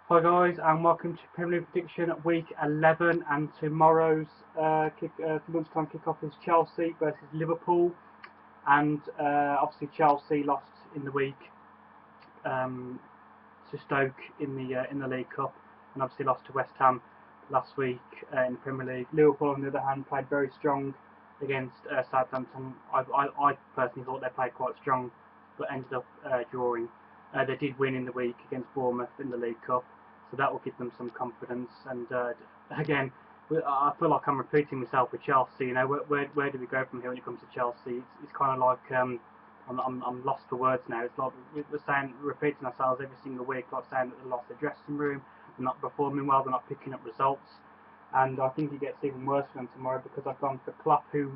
Hi guys, and welcome to Premier League prediction week 11. And tomorrow's lunchtime kickoff is Chelsea versus Liverpool. And obviously Chelsea lost in the week to Stoke in the League Cup, and obviously lost to West Ham last week in the Premier League. Liverpool, on the other hand, played very strong against Southampton. I personally thought they played quite strong, but ended up drawing. They did win in the week against Bournemouth in the League Cup, so that will give them some confidence. And again, I feel like I'm repeating myself with Chelsea. You know, where do we go from here when it comes to Chelsea? It's kind of like I'm lost for words now. It's like we're repeating ourselves every single week, like saying that they lost their dressing room, they're not performing well, they're not picking up results. And I think it gets even worse for them tomorrow, because I've gone for Klopp, who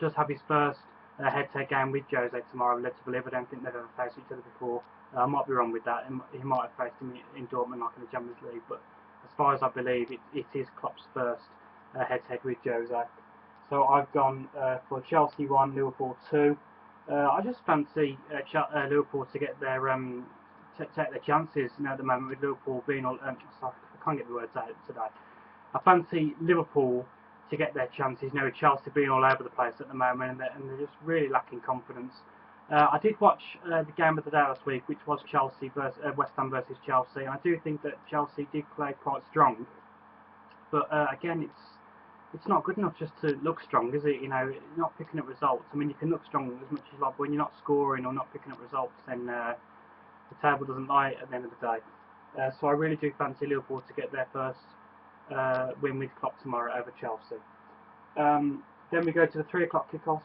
does have his first head-to-head game with Jose tomorrow. I'm led to believe. I don't think they've ever faced each other before. I might be wrong with that. He might have faced him in Dortmund, like in the Champions League. But as far as I believe, it is Klopp's first head-to-head with Jose. So I've gone for Chelsea 1, Liverpool 2. I just fancy Liverpool to get their take their chances. You know, at the moment with Liverpool being all sorry, I can't get the words out today. I fancy Liverpool to get their chances. You know, with Chelsea being all over the place at the moment, and they're just really lacking confidence. I did watch the game of the day last week, which was Chelsea versus West Ham versus Chelsea, and I do think that Chelsea did play quite strong. But again, it's not good enough just to look strong, is it? You know, not picking up results. I mean, you can look strong as much as you like, but when you're not scoring or not picking up results, then the table doesn't lie at the end of the day. So I really do fancy Liverpool to get their first win with Klopp tomorrow over Chelsea. Then we go to the 3 o'clock kickoffs,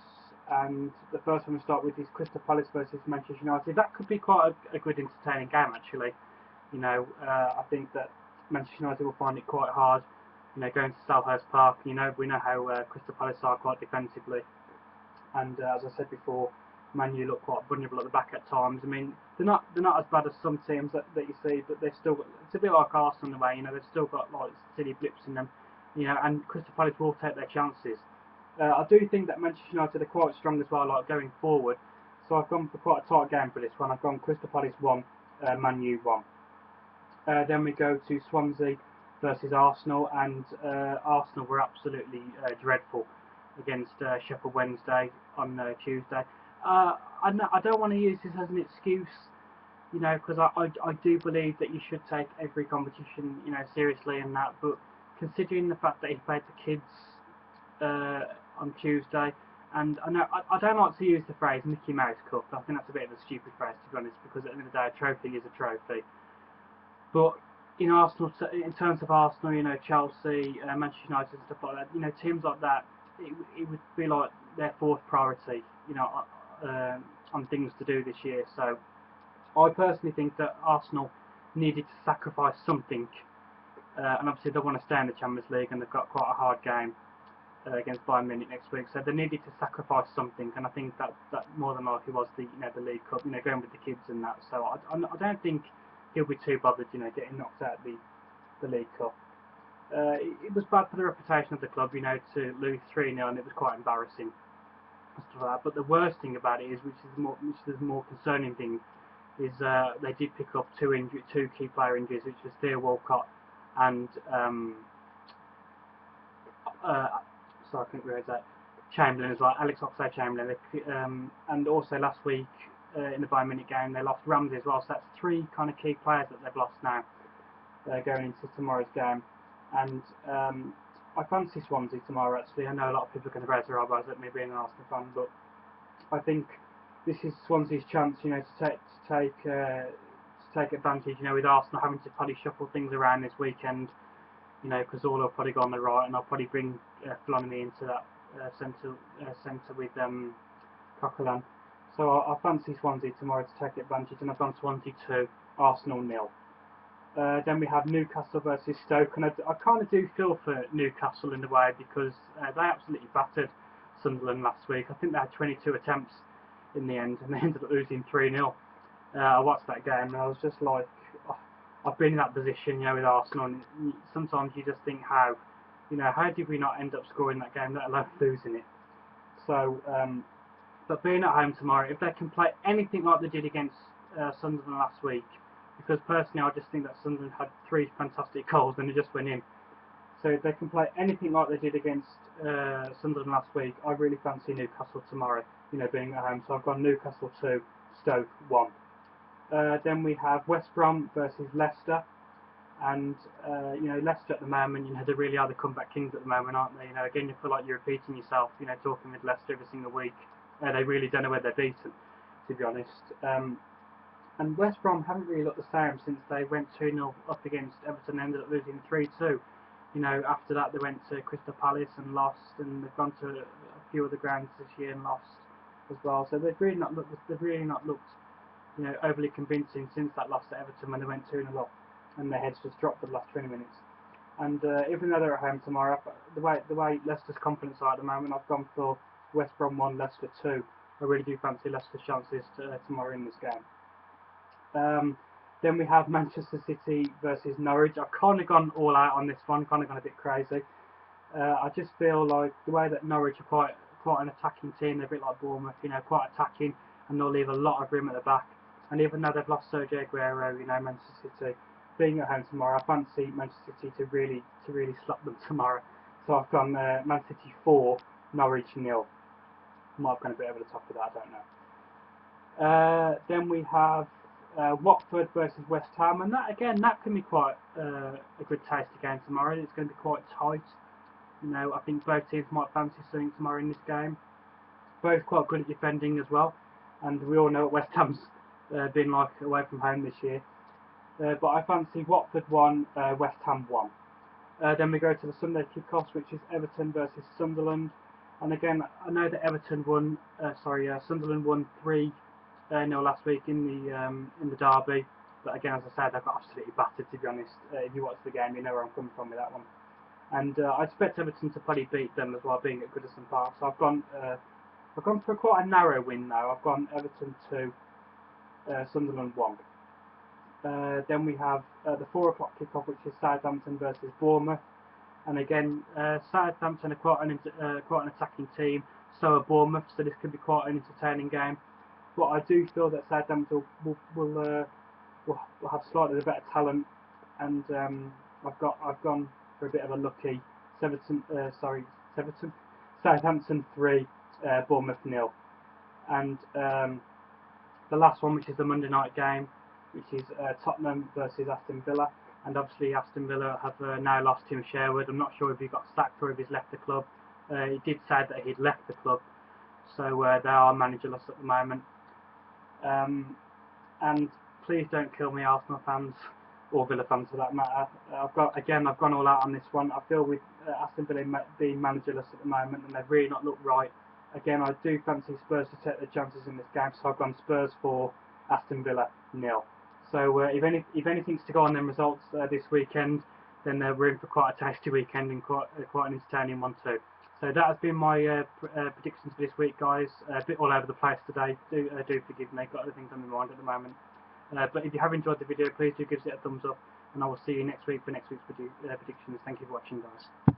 and the first one we start with is Crystal Palace versus Manchester United. That could be quite a good, entertaining game, actually. You know, I think that Manchester United will find it quite hard. You know, going to Selhurst Park. You know, we know how Crystal Palace are quite defensively, and as I said before, Man U look quite vulnerable at the back at times. I mean, they're not as bad as some teams that you see, but they've still got, it's a bit like Arsenal in the way. You know, they've still got like silly blips in them. You know, and Crystal Palace will take their chances. I do think that Manchester United are quite strong as well, like going forward. So I've gone for quite a tight game for this one. I've gone Crystal Palace 1, Man U 1. Then we go to Swansea versus Arsenal, and Arsenal were absolutely dreadful against Sheffield Wednesday on Tuesday. I don't want to use this as an excuse, you know, because I do believe that you should take every competition, you know, seriously and that. But considering the fact that he played the kids on Tuesday, and I don't like to use the phrase Mickey Mouse Cup. I think that's a bit of a stupid phrase, to be honest, because at the end of the day, a trophy is a trophy. But in Arsenal, in terms of Arsenal, you know, Chelsea, Manchester United and stuff like that, you know, teams like that, it would be like their fourth priority, you know, on things to do this year. So I personally think that Arsenal needed to sacrifice something, and obviously they want to stay in the Champions League, and they've got quite a hard game against Bayern Munich next week. So they needed to sacrifice something, and I think that more than likely was the League Cup, you know, going with the kids and that. So I don't think he'll be too bothered, you know, getting knocked out of the League Cup. It was bad for the reputation of the club, you know, to lose 3-0, and it was quite embarrassing. But the worst thing about it is, which is the more concerning thing, is they did pick up two key player injuries, which was Theo Walcott and sorry, I couldn't realize that, Chamberlain as well, Alex Oxlade-Chamberlain, and also last week in the Bayern Munich game they lost Ramsey as well. So that's 3 kind of key players that they've lost now going into tomorrow's game. And I fancy Swansea tomorrow, actually. I know a lot of people are going to raise their eyebrows at me being an Arsenal fan, but I think this is Swansea's chance, you know, to take advantage, you know, with Arsenal having to probably shuffle things around this weekend, you know, because all will probably go on the right, and I'll probably bring Flonny into that centre with Coquelin. So I fancy Swansea tomorrow to take advantage, and I've gone Swansea 2, Arsenal 0. Then we have Newcastle versus Stoke, and I kind of do feel for Newcastle in a way, because they absolutely battered Sunderland last week. I think they had 22 attempts in the end, and they ended up losing 3-0. I watched that game, and I was just like, oh, I've been in that position, you know, with Arsenal, and sometimes you just think, how did we not end up scoring that game, let alone losing it? So, but being at home tomorrow, if they can play anything like they did against Sunderland last week, because personally I just think that Sunderland had 3 fantastic goals and it just went in. So if they can play anything like they did against Sunderland last week, I really fancy Newcastle tomorrow, being at home. So I've gone Newcastle 2, Stoke 1. Then we have West Brom versus Leicester. And Leicester at the moment, they really are the comeback kings at the moment, aren't they? Again, you feel like you're repeating yourself. Talking with Leicester every single week, they really don't know where they're beaten, to be honest. And West Brom haven't really looked the same since they went 2-0 up against Everton, and ended up losing 3-2. After that they went to Crystal Palace and lost, and they've gone to a few other grounds this year and lost as well. So they've really not looked, overly convincing since that loss to Everton when they went 2-0 up, and their heads just dropped for the last 20 minutes. And even though they're at home tomorrow, the way Leicester's confidence are at the moment, I've gone for West Brom 1, Leicester 2. I really do fancy Leicester's chances tomorrow in this game. Then we have Manchester City versus Norwich. I've kind of gone all out on this one, kind of gone a bit crazy. I just feel like the way that Norwich are quite an attacking team, they're a bit like Bournemouth, quite attacking, and they'll leave a lot of room at the back. And even though they've lost Sergio Aguero, Manchester City being at home tomorrow, I fancy Manchester City to really slap them tomorrow. So I've gone Man City 4, Norwich 0. Might have gone a bit over the top of that, I don't know. Then we have Watford versus West Ham, and that can be quite a good tasty game tomorrow. It's going to be quite tight. I think both teams might fancy something tomorrow in this game. Both quite good at defending as well, and we all know what West Ham's been like away from home this year. But I fancy Watford 1, West Ham 1. Then we go to the Sunday kickoffs, which is Everton versus Sunderland. And again, I know that Sunderland won 3-0 last week in the derby. But again, as I said, they've got absolutely battered, to be honest. If you watch the game, you know where I'm coming from with that one. And I expect Everton to probably beat them as well, being at Goodison Park. So I've gone for quite a narrow win now. I've gone Everton 2, Sunderland 1. Then we have the 4 o'clock kickoff, which is Southampton versus Bournemouth. And again, Southampton are quite an attacking team. So are Bournemouth. So this could be quite an entertaining game. But I do feel that Southampton will have slightly better talent, and I've gone for a bit of a lucky Southampton 3, Bournemouth 0. And the last one, which is the Monday night game, which is Tottenham versus Aston Villa. And obviously Aston Villa have now lost Tim Sherwood. I'm not sure if he got sacked or if he's left the club. He did say that he'd left the club, so they are managerless at the moment. And please don't kill me, Arsenal fans, or Villa fans for that matter. I've gone all out on this one. I feel with Aston Villa being managerless at the moment, and they've really not looked right. Again, I do fancy Spurs to take their chances in this game, so I've gone Spurs 4, Aston Villa 0. So if anything's to go on them results this weekend, then we're in for quite a tasty weekend and quite an entertaining one too. So that has been my predictions for this week, guys. A bit all over the place today. Do forgive me. Got other things on my mind at the moment. But if you have enjoyed the video, please do give it a thumbs up, and I will see you next week for next week's predictions. Thank you for watching, guys.